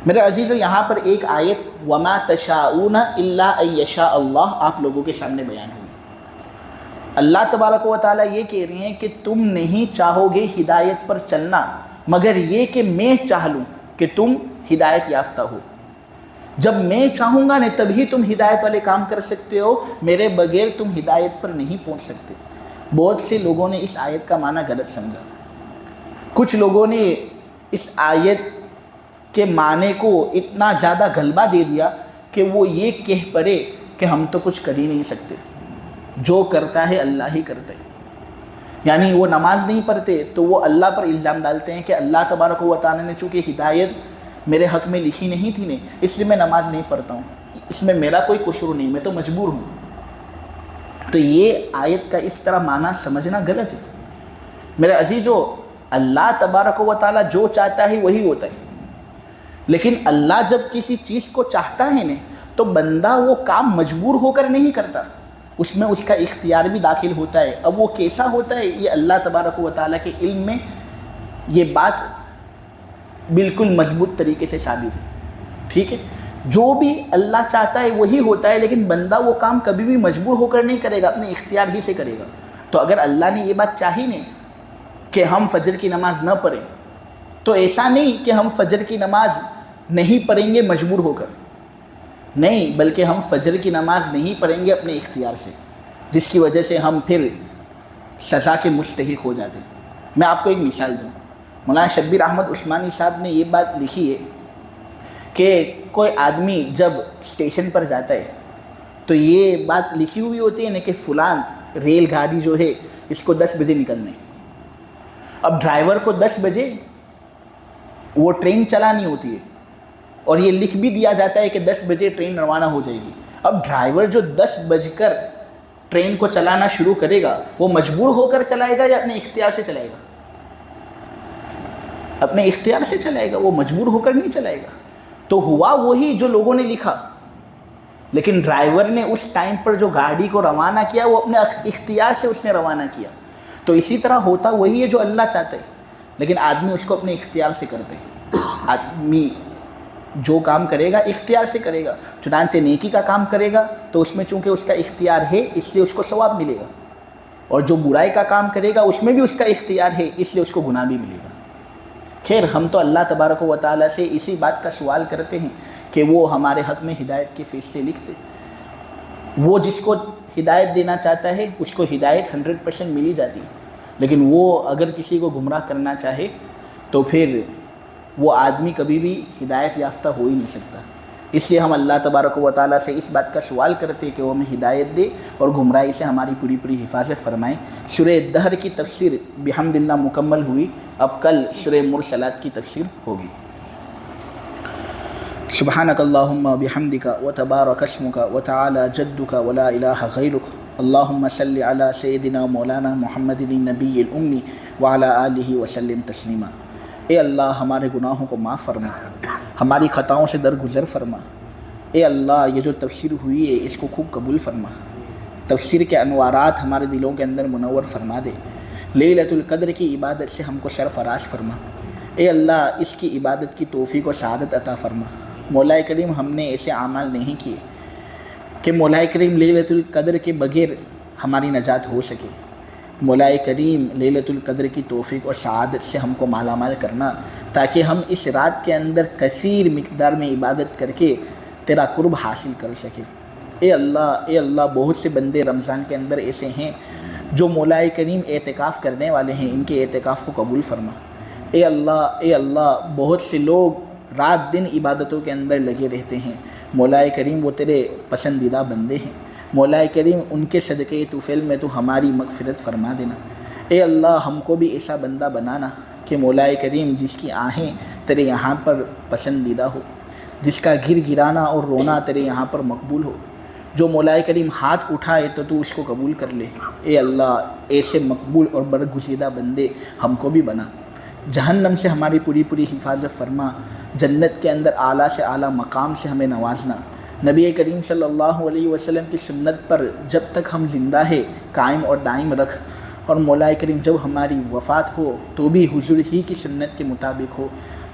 میرے عزیزو، یہاں پر ایک آیت وَمَا تَشَاءُونَ إِلَّا أَن يَشَاءَ اللَّهُ آپ لوگوں کے سامنے بیان ہوئی. اللہ تبارک و تعالیٰ یہ کہہ رہے ہیں کہ تم نہیں چاہو گے ہدایت پر چلنا مگر یہ کہ میں چاہ لوں کہ تم ہدایت یافتہ ہو. جب میں چاہوں گا نا تبھی تم ہدایت والے کام کر سکتے ہو، میرے بغیر تم ہدایت پر نہیں پہنچ سکتے. بہت سے لوگوں نے اس آیت کا معنی غلط سمجھا. کچھ لوگوں نے اس آیت کے معنی کو اتنا زیادہ غلبہ دے دیا کہ وہ یہ کہہ پڑے کہ ہم تو کچھ کر ہی نہیں سکتے، جو کرتا ہے اللہ ہی کرتا ہے. یعنی وہ نماز نہیں پڑھتے تو وہ اللہ پر الزام ڈالتے ہیں کہ اللہ تبارک و تعالیٰ نے چونکہ ہدایت میرے حق میں لکھی نہیں تھی اس لیے میں نماز نہیں پڑھتا ہوں، اس میں میرا کوئی قصور نہیں، میں تو مجبور ہوں. تو یہ آیت کا اس طرح معنی سمجھنا غلط ہے. میرے عزیزو، اللہ تبارک و تعالیٰ جو چاہتا ہے وہی ہوتا ہے. لیکن اللہ جب کسی چیز کو چاہتا ہے نا تو بندہ وہ کام مجبور ہو کر نہیں کرتا، اس میں اس کا اختیار بھی داخل ہوتا ہے. اب وہ کیسا ہوتا ہے یہ اللہ تبارک و تعالیٰ کے علم میں یہ بات بالکل مضبوط طریقے سے ثابت ہے. ٹھیک ہے, جو بھی اللہ چاہتا ہے وہی ہوتا ہے, لیکن بندہ وہ کام کبھی بھی مجبور ہو کر نہیں کرے گا, اپنے اختیار ہی سے کرے گا. تو اگر اللہ نے یہ بات چاہی نہیں کہ ہم فجر کی نماز نہ پڑھیں, تو ایسا نہیں کہ ہم فجر کی نماز نہیں پڑھیں گے مجبور ہو کر, نہیں, بلکہ ہم فجر کی نماز نہیں پڑھیں گے اپنے اختیار سے, جس کی وجہ سے ہم پھر سزا کے مستحق ہو جاتے ہیں. میں آپ کو ایک مثال دوں. مولانا شبیر احمد عثمانی صاحب نے یہ بات لکھی ہے کہ کوئی آدمی جب اسٹیشن پر جاتا ہے تو یہ بات لکھی ہوئی ہوتی ہے نا کہ فلان ریل گاڑی جو ہے اس کو 10 بجے نکلنا ہے. اب ڈرائیور کو 10 بجے وہ ٹرین چلانی ہوتی ہے اور یہ لکھ بھی دیا جاتا ہے کہ 10 بجے ٹرین روانہ ہو جائے گی. اب ڈرائیور جو 10 بج کر ٹرین کو چلانا شروع کرے گا وہ مجبور ہو کر چلائے گا یا اپنے اختیار سے چلائے گا؟ اپنے اختیار سے چلائے گا, وہ مجبور ہو کر نہیں چلائے گا. تو ہوا وہی جو لوگوں نے لکھا, لیکن ڈرائیور نے اس ٹائم پر جو گاڑی کو روانہ کیا وہ اپنے اختیار سے اس نے روانہ کیا. تو اسی طرح ہوتا وہی ہے جو اللہ چاہتا ہے, لیکن آدمی اس کو اپنے اختیار سے کرتے ہیں. آدمی جو کام کرے گا اختیار سے کرے گا. چنانچہ نیکی کا کام کرے گا تو اس میں چونکہ اس کا اختیار ہے اس لیے اس کو ثواب ملے گا, اور جو برائی کا کام کرے گا اس میں بھی اس کا اختیار ہے اس لیے اس کو گناہ بھی ملے گا. خیر, ہم تو اللہ تبارک و تعالیٰ سے اسی بات کا سوال کرتے ہیں کہ وہ ہمارے حق میں ہدایت کے فیصلے لکھ دے. وہ جس کو ہدایت دینا چاہتا ہے اس کو ہدایت 100% ملی جاتی ہے, لیکن وہ اگر کسی کو گمراہ کرنا چاہے تو پھر وہ آدمی کبھی بھی ہدایت یافتہ ہو ہی نہیں سکتا. اس لیے ہم اللہ تبارک و تعالیٰ سے اس بات کا سوال کرتے ہیں کہ وہ ہمیں ہدایت دے اور گمراہی سے ہماری پوری پوری حفاظت فرمائیں. سورہ دہر کی تفسیر بحمد اللہ مکمل ہوئی, اب کل سورہ مرسلات کی تفسیر ہوگی. سبحانک اللہم بحمدک وتبارک اسمک وتعالی جدک ولا الہ غیرک. اللہم صلی علی سیدنا مولانا محمد النبی الامی وعلی آلہ وسلم تسلیما. اے اللہ ہمارے گناہوں کو معاف فرما, ہماری خطاؤں سے درگزر فرما. اے اللہ یہ جو تفسیر ہوئی ہے اس کو خوب قبول فرما, تفسیر کے انوارات ہمارے دلوں کے اندر منور فرما دے. لیلۃ القدر کی عبادت سے ہم کو سرفراز فرما. اے اللہ اس کی عبادت کی توفیق و سعادت عطا فرما. مولا کریم ہم نے ایسے اعمال نہیں کیے کہ مولا کریم لیلۃ القدر کے بغیر ہماری نجات ہو سکے. مولا کریم لیلۃ القدر کی توفیق اور سعادت سے ہم کو مالا مال کرنا, تاکہ ہم اس رات کے اندر کثیر مقدار میں عبادت کر کے تیرا قرب حاصل کر سکیں. اے اللہ بہت سے بندے رمضان کے اندر ایسے ہیں جو مولا کریم اعتکاف کرنے والے ہیں, ان کے اعتکاف کو قبول فرما. اے اللہ بہت سے لوگ رات دن عبادتوں کے اندر لگے رہتے ہیں. مولا کریم وہ تیرے پسندیدہ بندے ہیں. مولا کریم ان کے صدقے طفیل میں تو ہماری مغفرت فرما دینا. اے اللہ ہم کو بھی ایسا بندہ بنانا کہ مولا کریم جس کی آہیں تیرے یہاں پر پسندیدہ ہو, جس کا گر گرانا اور رونا تیرے یہاں پر مقبول ہو. جو مولا کریم ہاتھ اٹھائے تو اس کو قبول کر لے. اے اللہ ایسے مقبول اور برگزیدہ بندے ہم کو بھی بنا. جہنم سے ہماری پوری پوری حفاظت فرما. جنت کے اندر اعلیٰ سے اعلیٰ مقام سے ہمیں نوازنا. نبی کریم صلی اللہ علیہ وسلم کی سنت پر جب تک ہم زندہ ہے قائم اور دائم رکھ, اور مولا کریم جب ہماری وفات ہو تو بھی حضور ہی کی سنت کے مطابق ہو.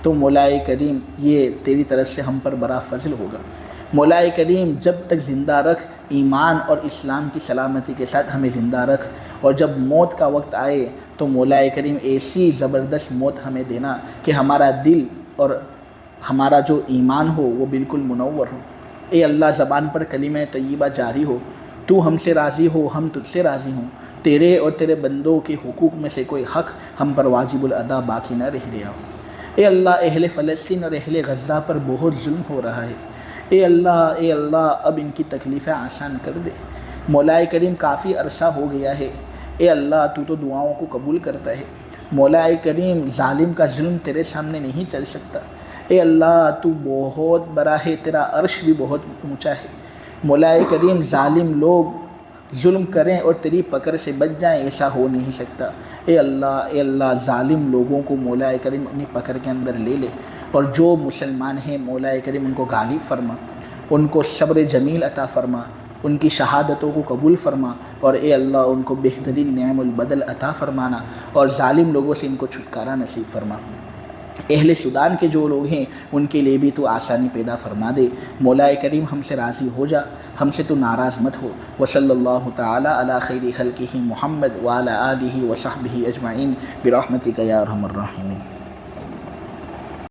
تو مولا کریم یہ تیری طرف سے ہم پر بڑا فضل ہوگا. مولا کریم جب تک زندہ رکھ, ایمان اور اسلام کی سلامتی کے ساتھ ہمیں زندہ رکھ, اور جب موت کا وقت آئے تو مولا کریم ایسی زبردست موت ہمیں دینا کہ ہمارا دل اور ہمارا جو ایمان ہو وہ بالکل منور ہو. اے اللہ زبان پر کلمہ طیبہ جاری ہو, تو ہم سے راضی ہو, ہم تجھ سے راضی ہوں. تیرے اور تیرے بندوں کے حقوق میں سے کوئی حق ہم پر واجب الادا باقی نہ رہ گیا ہو. اے اللہ اہل فلسطین اور اہل غزہ پر بہت ظلم ہو رہا ہے. اے اللہ اب ان کی تکلیفیں آسان کر دے. مولا کریم کافی عرصہ ہو گیا ہے. اے اللہ تو دعاؤں کو قبول کرتا ہے. مولا کریم ظالم کا ظلم تیرے سامنے نہیں چل سکتا. اے اللہ تو بہت بڑا ہے, تیرا عرش بھی بہت اونچا ہے. مولا کریم ظالم لوگ ظلم کریں اور تیری پکڑ سے بچ جائیں ایسا ہو نہیں سکتا. اے اللہ ظالم لوگوں کو مولا کریم اپنی پکڑ کے اندر لے لے, اور جو مسلمان ہیں مولا کریم ان کو غالب فرما, ان کو صبر جمیل عطا فرما, ان کی شہادتوں کو قبول فرما، اور اے اللہ ان کو بہترین نعم البدل عطا فرمانا، اور ظالم لوگوں سے ان کو چھٹکارا نصیب فرما۔ اہل سودان کے جو لوگ ہیں ان کے لیے بھی تو آسانی پیدا فرما دے۔ مولا کریم ہم سے راضی ہو جا، ہم سے تو ناراض مت ہو۔ وصلی اللہ تعالی علی خیر خلقہ محمد وعلی آلہ وصحبہ اجمعین برحمتک یا ارحم الراحمین۔